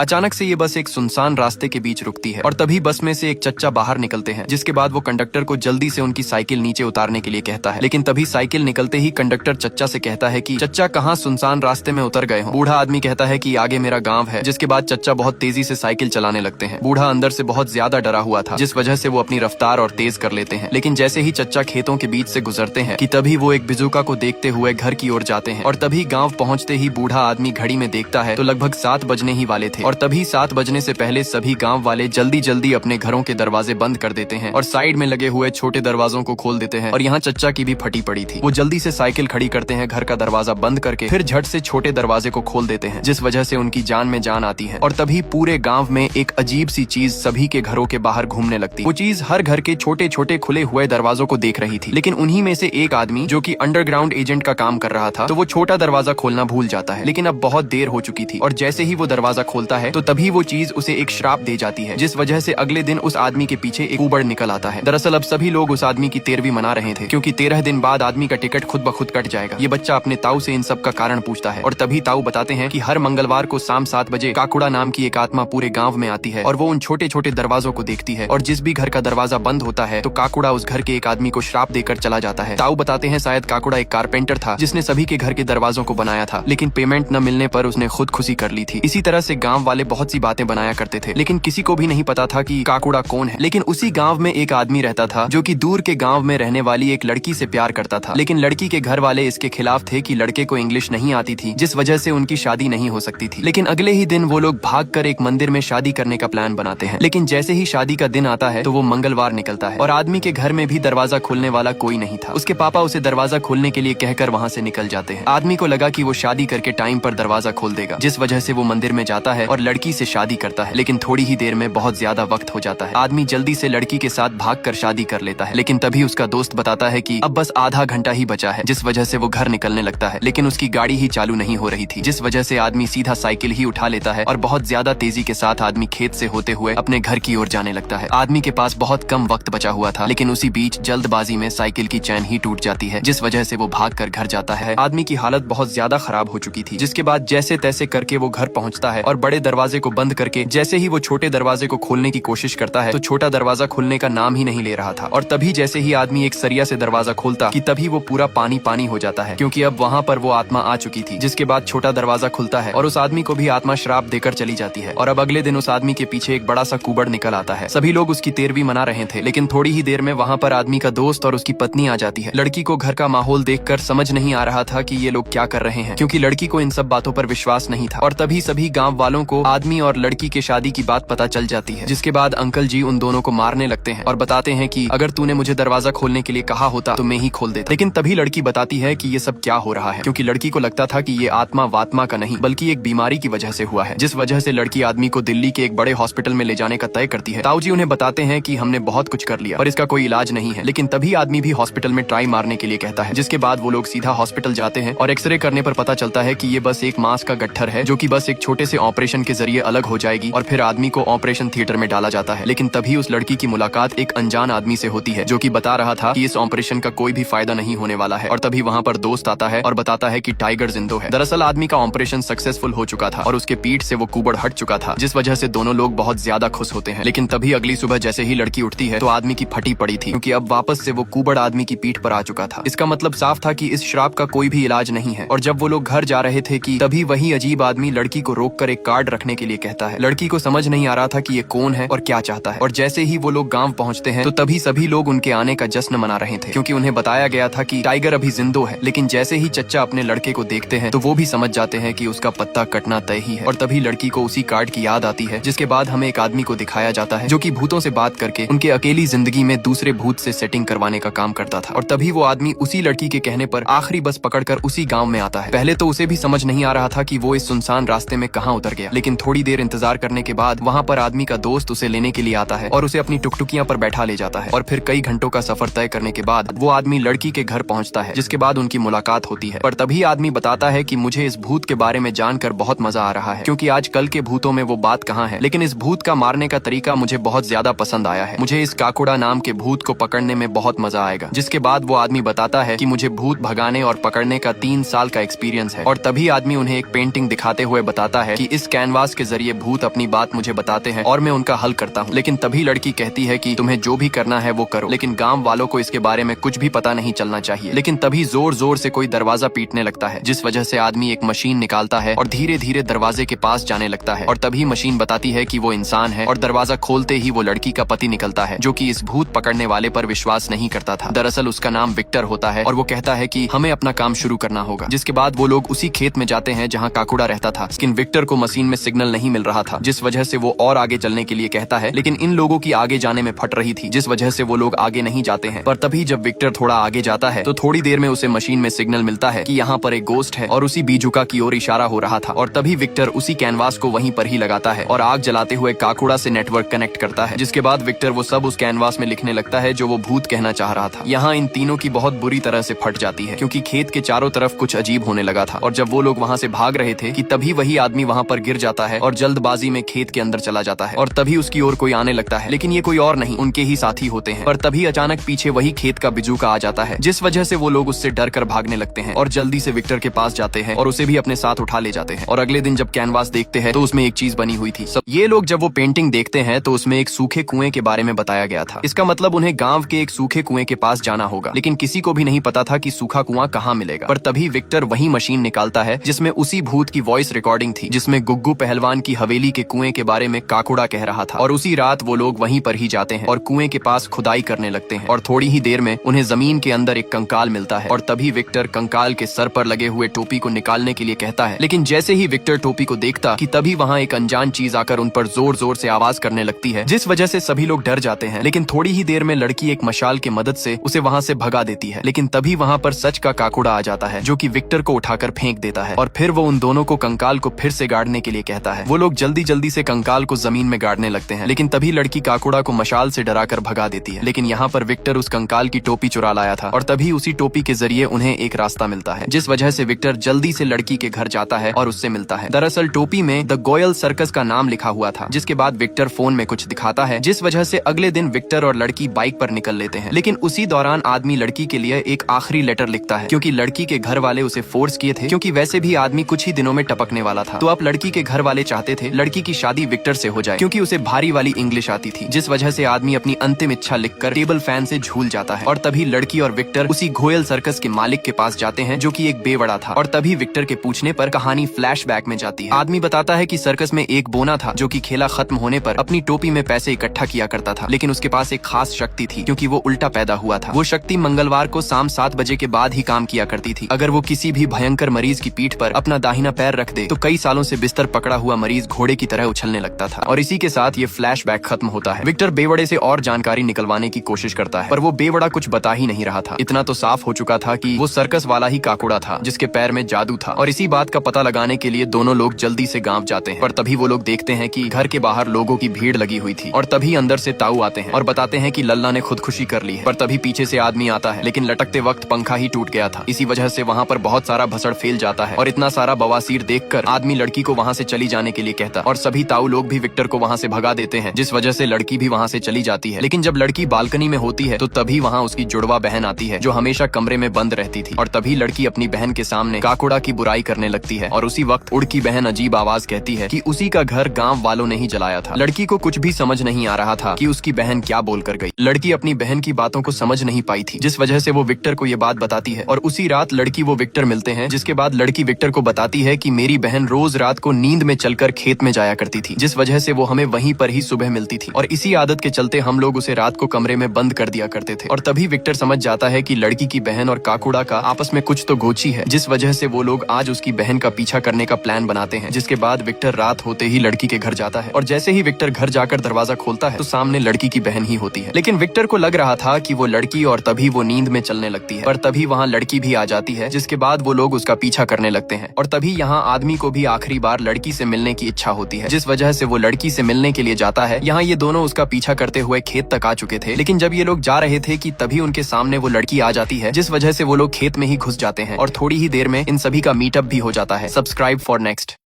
अचानक से ये बस एक सुनसान रास्ते के बीच रुकती है और तभी बस में से एक चच्चा बाहर निकलते हैं, जिसके बाद वो कंडक्टर को जल्दी से उनकी साइकिल नीचे उतारने के लिए कहता है। लेकिन तभी साइकिल निकलते ही कंडक्टर चच्चा से कहता है कि चच्चा कहाँ सुनसान रास्ते में उतर गए हो। बूढ़ा आदमी कहता है कि आगे मेरा गांव है, जिसके बाद चच्चा बहुत तेजी से साइकिल चलाने लगते हैं। बूढ़ा अंदर से बहुत ज्यादा डरा हुआ था, जिस वजह से वो अपनी रफ्तार और तेज कर लेते हैं। लेकिन जैसे ही चच्चा खेतों के बीच से गुजरते हैं कि तभी वो एक बिजुका को देखते हुए घर की ओर जाते हैं। और तभी गांव पहुंचते ही बूढ़ा आदमी घड़ी में देखता है तो लगभग 7 बजने ही वाले थे। और तभी 7 बजने से पहले सभी गांव वाले जल्दी जल्दी अपने घरों के दरवाजे बंद कर देते हैं और साइड में लगे हुए छोटे दरवाजों को खोल देते हैं। और यहाँ चच्चा की भी फटी पड़ी थी। वो जल्दी से साइकिल खड़ी करते हैं, घर का दरवाजा बंद करके फिर झट से छोटे दरवाजे को खोल देते हैं, जिस वजह से उनकी जान में जान आती है। और तभी पूरे गाँव में एक अजीब सी चीज सभी के घरों के बाहर घूमने लगती। वो चीज हर घर के छोटे छोटे खुले हुए दरवाजों को देख रही थी। लेकिन उन्हीं में से एक आदमी जो कि अंडरग्राउंड एजेंट का काम कर रहा था, तो वो छोटा दरवाजा खोलना भूल जाता है। लेकिन अब बहुत देर हो चुकी थी और जैसे ही वो दरवाजा खोलता है तो तभी वो चीज उसे एक श्राप दे जाती है, जिस वजह से अगले दिन उस आदमी के पीछे एक ऊबड़ निकल आता है। दरअसल अब सभी लोग उस आदमी की 13वीं मना रहे थे, क्योंकि 13 दिन बाद आदमी का टिकट खुद ब खुद कट जाएगा। ये बच्चा अपने ताऊ से इन सब का कारण पूछता है और तभी ताऊ बताते हैं कि हर मंगलवार को शाम 7 बजे काकुड़ा नाम की एक आत्मा पूरे गाँव में आती है और वो उन छोटे छोटे दरवाजों को देखती है। और जिस भी घर का दरवाजा बंद होता है तो काकुड़ा उस घर के एक आदमी को श्राप देकर चला जाता है। ताऊ बताते हैं शायद काकुड़ा एक कारपेंटर था, जिसने सभी के घर के दरवाजों को बनाया था, लेकिन पेमेंट न मिलने पर उसने खुदकुशी कर ली थी। इसी तरह से गांव वाले बहुत सी बातें बनाया करते थे, लेकिन किसी को भी नहीं पता था कि काकुड़ा कौन है। लेकिन उसी गांव में एक आदमी रहता था जो कि दूर के गांव में रहने वाली एक लड़की से प्यार करता था। लेकिन लड़की के घर वाले इसके खिलाफ थे कि लड़के को इंग्लिश नहीं आती थी, जिस वजह से उनकी शादी नहीं हो सकती थी। लेकिन अगले ही दिन वो लोग भागकर एक मंदिर में शादी करने का प्लान बनाते हैं। लेकिन जैसे ही शादी का दिन आता है तो वो मंगलवार निकलता है और आदमी के घर में भी दरवाजा खोलने वाला कोई नहीं था। उसके पापा उसे दरवाजा खोलने के लिए कहकर वहाँ से निकल जाते हैं। आदमी को लगा कि वो शादी करके टाइम पर दरवाजा खोल देगा, जिस वजह से वो मंदिर में जाता है और लड़की से शादी करता है। लेकिन थोड़ी ही देर में बहुत ज्यादा वक्त हो जाता है। आदमी जल्दी से लड़की के साथ भागकर शादी कर लेता है। लेकिन तभी उसका दोस्त बताता है कि अब बस आधा घंटा ही बचा है, जिस वजह से वो घर निकलने लगता है। लेकिन उसकी गाड़ी ही चालू नहीं हो रही थी, जिस वजह से आदमी सीधा साइकिल ही उठा लेता है और बहुत ज्यादा तेजी के साथ आदमी खेत से होते हुए अपने घर की ओर जाने लगता है। आदमी के पास बहुत कम वक्त बचा हुआ था, लेकिन उसी बीच जल्दबाजी में साइकिल की चैन ही टूट जाती है, जिस वजह से वो भागकर घर जाता है। आदमी की हालत बहुत ज्यादा खराब हो चुकी थी, जिसके बाद जैसे तैसे करके वो घर पहुंचता है और बड़े दरवाजे को बंद करके जैसे ही वो छोटे दरवाजे को खोलने की कोशिश करता है तो छोटा दरवाजा खुलने का नाम ही नहीं ले रहा था। और तभी जैसे ही आदमी एक सरिया से दरवाजा खोलता कि तभी वो पूरा पानी पानी हो जाता है, क्योंकि अब वहाँ पर वो आत्मा आ चुकी थी। जिसके बाद छोटा दरवाजा खुलता है और उस आदमी को भी आत्मा श्राप देकर चली जाती है। और अब अगले दिन उस आदमी के पीछे एक बड़ा सा कुबड़ निकल आता है। सभी लोग उसकी 13वीं मना रहे थे, लेकिन थोड़ी ही देर में वहाँ पर आदमी का दोस्त और उसकी पत्नी आ जाती है। लड़की को घर का माहौल देखकर समझ नहीं आ रहा था कि ये लोग क्या कर रहे हैं, क्योंकि लड़की को इन सब बातों पर विश्वास नहीं था। और तभी सभी गांव वालों को आदमी और लड़की के शादी की बात पता चल जाती है, जिसके बाद अंकल जी उन दोनों को मारने लगते हैं और बताते हैं कि अगर तूने मुझे दरवाजा खोलने के लिए कहा होता तो मैं ही खोल देता। लेकिन तभी लड़की बताती है कि ये सब क्या हो रहा है, क्योंकि लड़की को लगता था कि ये आत्मा वात्मा का नहीं बल्कि एक बीमारी की वजह से हुआ है, जिस वजह से लड़की आदमी को दिल्ली के एक बड़े हॉस्पिटल में ले जाने का तय करती है। ताऊ जी उन्हें बताते हैं कि हमने बहुत कुछ कर लिया पर इसका कोई इलाज नहीं है। लेकिन तभी आदमी भी हॉस्पिटल में ट्राई मारने के लिए कहता है, जिसके बाद वो लोग सीधा हॉस्पिटल जाते हैं और एक्सरे करने पर पता चलता है कि ये बस एक मांस का गट्ठर है, जो कि बस एक छोटे से ऑपरेशन के जरिए अलग हो जाएगी और फिर आदमी को ऑपरेशन थिएटर में डाला जाता है। लेकिन तभी उस लड़की की मुलाकात एक अनजान आदमी से होती है, जो कि बता रहा था कि इस ऑपरेशन का कोई भी फायदा नहीं होने वाला है। और तभी वहाँ पर दोस्त आता है और बताता है कि टाइगर जिंदो है। दरअसल आदमी का ऑपरेशन सक्सेसफुल हो चुका था और उसके पीठ से वो कुबड़ हट चुका था, जिस वजह से दोनों लोग बहुत ज्यादा खुश होते हैं। लेकिन तभी अगली सुबह जैसे ही लड़की उठती है तो आदमी की फटी पड़ी थी, क्योंकि अब वापस से वो कुबड़ आदमी की पीठ पर आ चुका था। इसका मतलब साफ था कि इस श्राप का कोई भी इलाज नहीं है। और जब वो लोग घर जा रहे थे कि तभी वही अजीब आदमी लड़की को रोककर एक कार्ड रखने के लिए कहता है। लड़की को समझ नहीं आ रहा था कि ये कौन है और क्या चाहता है। और जैसे ही वो लोग गांव पहुंचते हैं तो तभी सभी लोग उनके आने का जश्न मना रहे थे, क्योंकि उन्हें बताया गया था कि टाइगर अभी जिंदो है। लेकिन जैसे ही चच्चा अपने लड़के को देखते हैं तो वो भी समझ जाते हैं कि उसका पत्ता कटना तय ही है। और तभी लड़की को उसी कार्ड की याद आती है, जिसके बाद हमें एक आदमी को दिखाया जाता है जो कि भूतों से बात करके उनके अकेली जिंदगी में दूसरे भूत से सेटिंग करवाने का काम करता था। और तभी वो आदमी उसी लड़की के कहने पर आखिरी बस पकड़कर उसी गांव में आता है। पहले तो उसे भी समझ नहीं आ रहा था कि वो इस सुनसान रास्ते में कहाँ उतर गया, लेकिन थोड़ी देर इंतजार करने के बाद वहाँ पर आदमी का दोस्त उसे लेने के लिए आता है और उसे अपनी टुकटुकियां पर बैठा ले जाता है। और फिर कई घंटों का सफर तय करने के बाद वो आदमी लड़की के घर पहुँचता है, जिसके बाद उनकी मुलाकात होती है। पर तभी आदमी बताता है कि मुझे इस भूत के बारे में जानकर बहुत मजा आ रहा है, क्योंकि आज कल के भूतों में वो बात कहाँ है, लेकिन इस भूत का मारने का तरीका मुझे बहुत ज्यादा पसंद आया है। मुझे इस काकुड़ा नाम के भूत को पकड़ने में बहुत मजा आएगा। जिसके बाद वो आदमी बताता है कि मुझे भूत भगाने और पकड़ने का 3 साल का एक्सपीरियंस है। और तभी आदमी उन्हें एक पेंटिंग दिखाते हुए बताता है कि इस कैनवस कैनवास के जरिए भूत अपनी बात मुझे बताते हैं और मैं उनका हल करता हूँ। लेकिन तभी लड़की कहती है कि तुम्हें जो भी करना है वो करो, लेकिन गांव वालों को इसके बारे में कुछ भी पता नहीं चलना चाहिए। लेकिन तभी जोर जोर से कोई दरवाजा पीटने लगता है, जिस वजह से आदमी एक मशीन निकालता है और धीरे धीरे दरवाजे के पास जाने लगता है। और तभी मशीन बताती है कि वो इंसान है और दरवाजा खोलते ही वो लड़की का पति निकलता है, जो कि इस भूत पकड़ने वाले पर विश्वास नहीं करता था। दरअसल उसका नाम विक्टर होता है और वो कहता है कि हमें अपना काम शुरू करना होगा। जिसके बाद वो लोग उसी खेत में जाते हैं जहाँ काकुड़ा रहता था। लेकिन विक्टर को मशीन में सिग्नल नहीं मिल रहा था, जिस वजह से वो और आगे चलने के लिए कहता है, लेकिन इन लोगों की आगे जाने में फट रही थी, जिस वजह से वो लोग आगे नहीं जाते हैं। पर तभी जब विक्टर थोड़ा आगे जाता है तो थोड़ी देर में उसे मशीन में सिग्नल मिलता है कि यहाँ पर एक गोस्ट है और उसी बीजुका की ओर इशारा हो रहा था। और तभी विक्टर उसी कैनवास को वहीं पर ही लगाता है और आग जलाते हुए काकुड़ा से नेटवर्क कनेक्ट करता है। जिसके बाद विक्टर वो सब उस कैनवास में लिखने लगता है जो वो भूत कहना चाह रहा था। यहाँ इन तीनों की बहुत बुरी तरह से फट जाती है, क्योंकि खेत के चारों तरफ कुछ अजीब होने लगा था। और जब वो लोग वहाँ से भाग रहे थे कि तभी वही आदमी वहाँ पर गिर जाता है और जल्दबाजी में खेत के अंदर चला जाता है। और तभी उसकी ओर कोई आने लगता है, लेकिन ये कोई और नहीं, उनके ही साथी होते हैं। पर तभी अचानक पीछे वही खेत का बिजूका आ जाता है, जिस वजह से वो लोग उससे डर कर भागने लगते हैं और जल्दी से विक्टर के पास जाते हैं और उसे भी अपने साथ उठा ले जाते हैं। और अगले दिन जब कैनवास देखते हैं तो उसमें एक चीज बनी हुई थी। ये लोग जब वो पेंटिंग देखते हैं तो उसमें एक सूखे कुएं के बारे में बताया गया था। इसका मतलब उन्हें गांव के एक सूखे कुएं के पास जाना होगा, लेकिन किसी को भी नहीं पता था कि सूखा कुआं कहाँ मिलेगा। पर तभी विक्टर वही मशीन निकालता है जिसमें उसी भूत की वॉइस रिकॉर्डिंग थी, जिसमें गुग्गू पहलवान की हवेली के कुएं के बारे में काकुड़ा कह रहा था। और उसी रात वो लोग वहीं पर ही जाते हैं और कुएं के पास खुदाई करने लगते हैं। और थोड़ी ही देर में उन्हें जमीन के अंदर एक कंकाल मिलता है। और तभी विक्टर कंकाल के सर पर लगे हुए टोपी को निकालने के लिए कहता है, लेकिन जैसे ही विक्टर टोपी को देखता कि तभी वहाँ एक अनजान चीज आकर उन पर जोर जोर से आवाज करने लगती है, जिस वजह से सभी लोग डर जाते हैं। लेकिन थोड़ी ही देर में लड़की एक मशाल की मदद से उसे वहाँ से भगा देती है। लेकिन तभी वहाँ पर सच का काकुड़ा आ जाता है, जो कि विक्टर को उठाकर फेंक देता है। और फिर वो उन दोनों को कंकाल को फिर से गाड़ने के लिए कहता है। वो लोग जल्दी जल्दी से कंकाल को जमीन में गाड़ने लगते हैं, लेकिन तभी लड़की काकुड़ा को मशाल से डराकर भगा देती है। लेकिन यहाँ पर विक्टर उस कंकाल की टोपी चुरा लाया था और तभी उसी टोपी के जरिए उन्हें एक रास्ता मिलता है, जिस वजह से विक्टर जल्दी से लड़की के घर जाता है और उससे मिलता है। दरअसल टोपी में द गोयल सर्कस का नाम लिखा हुआ था। जिसके बाद विक्टर फोन में कुछ दिखाता है, जिस वजह से अगले दिन विक्टर और लड़की बाइक पर निकल लेते हैं। लेकिन उसी दौरान आदमी लड़की के लिए एक आखिरी लेटर लिखता है, क्योंकि लड़की के घर वाले उसे फोर्स किए थे, क्योंकि वैसे भी आदमी कुछ ही दिनों में टपकने वाला था। तो अब लड़की के घर वाले चाहते थे लड़की की शादी विक्टर से हो जाए, क्योंकि उसे भारी वाली इंग्लिश आती थी। जिस वजह से आदमी अपनी अंतिम इच्छा लिखकर टेबल फैन से झूल जाता है। और तभी लड़की और विक्टर उसी गोयल सर्कस के मालिक के पास जाते हैं, जो कि एक बेवड़ा था। और तभी विक्टर के पूछने पर कहानी फ्लैशबैक में जाती है। आदमी बताता है कि सर्कस में एक बोना था, जो कि खेला खत्म होने पर अपनी टोपी में पैसे इकट्ठा किया करता था, लेकिन उसके पास एक खास शक्ति थी, क्योंकि वो उल्टा पैदा हुआ था। वो शक्ति मंगलवार को शाम 7 बजे के बाद ही काम किया करती थी। अगर वो किसी भी भयंकर मरीज की पीठ पर अपना दाहिना पैर रख दे तो कई सालों से बिस्तर पकड़ा हुआ मरीज घोड़े की तरह उछलने लगता था। और इसी के साथ ये फ्लैशबैक खत्म होता है। विक्टर बेवड़े से और जानकारी निकलवाने की कोशिश करता है, पर वो बेवड़ा कुछ बता ही नहीं रहा था। इतना तो साफ हो चुका था कि वो सर्कस वाला ही काकुड़ा था, जिसके पैर में जादू था। और इसी बात का पता लगाने के लिए दोनों लोग जल्दी से गांव जाते हैं। पर तभी वो लोग देखते हैं कि घर के बाहर लोगों की भीड़ लगी हुई थी। और तभी अंदर से ताऊ आते हैं और बताते हैं कि लल्ला ने खुदकुशी कर ली है। पर तभी पीछे से आदमी आता है, लेकिन लटकते वक्त पंखा ही टूट गया था। इसी वजह से वहाँ पर बहुत सारा भसड़ फैल जाता है। और इतना सारा बवासीर देखकर आदमी लड़की को वहाँ से चली जाने के लिए कहता, और सभी ताऊ लोग भी विक्टर को वहाँ से भगा देते हैं, जिस वजह से लड़की भी वहाँ से चली जाती है। लेकिन जब लड़की बालकनी में होती है तो तभी वहाँ उसकी जुड़वा बहन आती है, जो हमेशा कमरे में बंद रहती थी। और तभी लड़की अपनी बहन के सामने काकुड़ा की बुराई करने लगती है। और उसी वक्त उड़ की बहन अजीब आवाज कहती है कि उसी का घर गांव वालों ने ही जलाया था। लड़की को कुछ भी समझ नहीं आ रहा था कि उसकी बहन क्या बोलकर गई। लड़की अपनी बहन की बातों को समझ नहीं पाई थी, जिस वजह से वो विक्टर को ये बात बताती है। और उसी रात लड़की वो विक्टर मिलते हैं, जिसके बाद लड़की विक्टर को बताती है कि मेरी बहन रोज रात को नींद में चलकर खेत में जाया करती थी, जिस वजह से वो हमें वहीं पर ही सुबह मिलती थी। और इसी आदत के चलते हम लोग उसे रात को कमरे में बंद कर दिया करते थे। और तभी विक्टर समझ जाता है कि लड़की की बहन और काकुड़ा का आपस में कुछ तो गोची है, जिस वजह से वो लोग आज उसकी बहन का पीछा करने का प्लान बनाते हैं। जिसके बाद विक्टर रात होते ही लड़की के घर जाता है। और जैसे ही विक्टर घर जाकर दरवाजा खोलता है तो सामने लड़की की बहन ही होती है। लेकिन विक्टर को लग रहा था कि वो लड़की, और तभी वो नींद में चलने लगती है। पर तभी वहाँ लड़की भी आ जाती है, जिसके बाद वो लोग उसका पीछा करने लगते हैं। और तभी यहाँ आदमी को भी आखिरी बार लड़की से मिलने की इच्छा होती है, जिस वजह से वो लड़की से मिलने के लिए जाता है। यहाँ ये दोनों उसका पीछा करते हुए खेत तक आ चुके थे, लेकिन जब ये लोग जा रहे थे कि तभी उनके सामने वो लड़की आ जाती है, जिस वजह से वो लोग खेत में ही घुस जाते हैं। और थोड़ी ही देर में इन सभी का मीटअप भी हो जाता है। Subscribe for next.